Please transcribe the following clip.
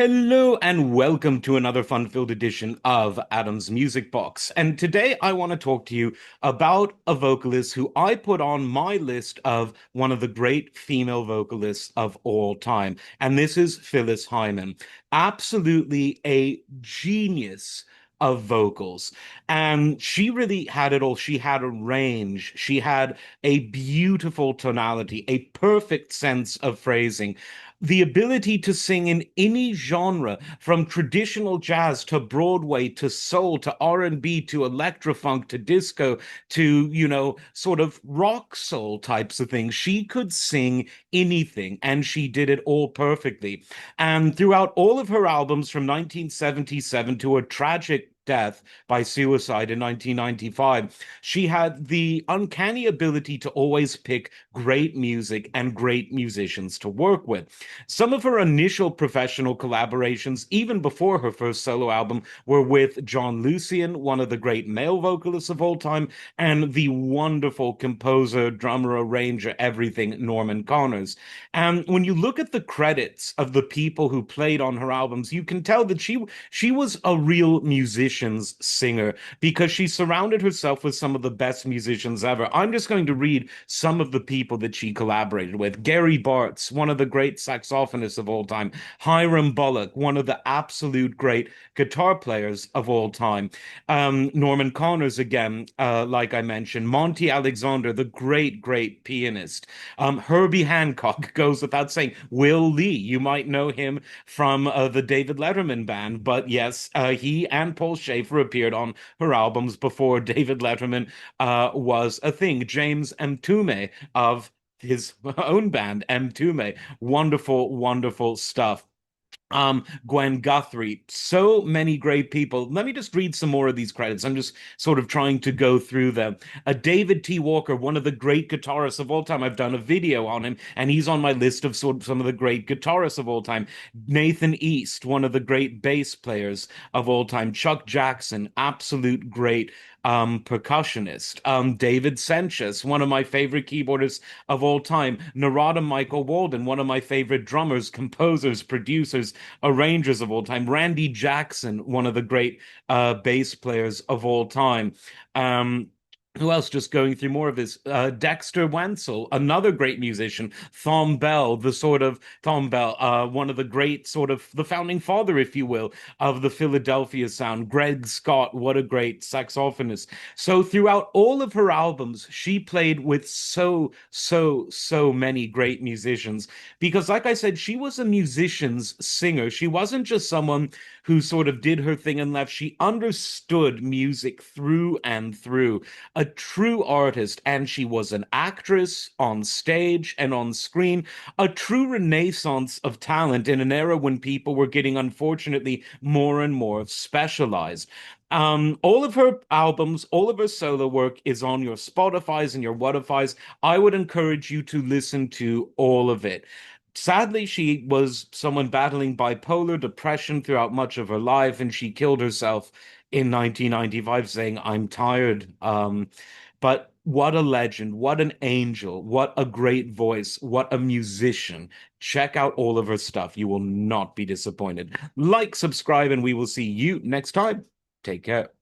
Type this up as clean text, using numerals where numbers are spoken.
Hello and welcome to another fun-filled edition of Adam's Music Box. And today I want to talk to you about a vocalist who I put on my list of one of the great female vocalists of all time. And this is Phyllis Hyman. Absolutely a genius of vocals. And she really had it all. She had a range. She had a beautiful tonality, a perfect sense of phrasing, the ability to sing in any genre, from traditional jazz to Broadway to soul to R&B to electrofunk to disco to, sort of rock soul types of things. She could sing anything and she did it all perfectly. And throughout all of her albums from 1977 to her tragic death by suicide in 1995, she had the uncanny ability to always pick great music and great musicians to work with. Some of her initial professional collaborations, even before her first solo album, were with John Lucian, one of the great male vocalists of all time, and the wonderful composer, drummer, arranger, everything, Norman Connors. And when you look at the credits of the people who played on her albums, you can tell that she was a real musician's singer because she surrounded herself with some of the best musicians ever. I'm just going to read some of the people that she collaborated with. Gary Bartz, one of the great saxophonists of all time. Hiram Bullock, one of the absolute great guitar players of all time. Norman Connors, again, like I mentioned. Monty Alexander, the great, great pianist. Herbie Hancock goes without saying. Will Lee, you might know him from the David Letterman band, but yes, he and Paul Schaefer appeared on her albums before David Letterman was a thing. James Mtume of his own band, Mtume. Wonderful, wonderful stuff. Gwen Guthrie, so many great people. Let me just read some more of these credits. I'm just sort of trying to go through them. David T. Walker, one of the great guitarists of all time. I've done a video on him, and he's on my list of sort of some of the great guitarists of all time. Nathan East, one of the great bass players of all time. Chuck Jackson, absolute great percussionist. David Sanchez, one of my favorite keyboardists of all time. Narada Michael Walden, one of my favorite drummers, composers, producers, arrangers of all time. Randy Jackson, one of the great bass players of all time. Who else? Just going through more of this. Dexter Wansel, another great musician. Thom Bell, one of the great sort of the founding father, if you will, of the Philadelphia sound. Greg Scott, what a great saxophonist. So throughout all of her albums, she played with so many great musicians. Because, like I said, she was a musician's singer. She wasn't just someone who sort of did her thing and left. She understood music through and through, a true artist, and she was an actress on stage and on screen, a true renaissance of talent in an era when people were getting, unfortunately, more and more specialized. All of her albums, all of her solo work is on your Spotify's and your Whatify's. I would encourage you to listen to all of it. Sadly, she was someone battling bipolar depression throughout much of her life, and she killed herself in 1995 saying, "I'm tired." But what a legend, what an angel, what a great voice, what a musician. Check out all of her stuff. You will not be disappointed. Like, subscribe, and we will see you next time. Take care.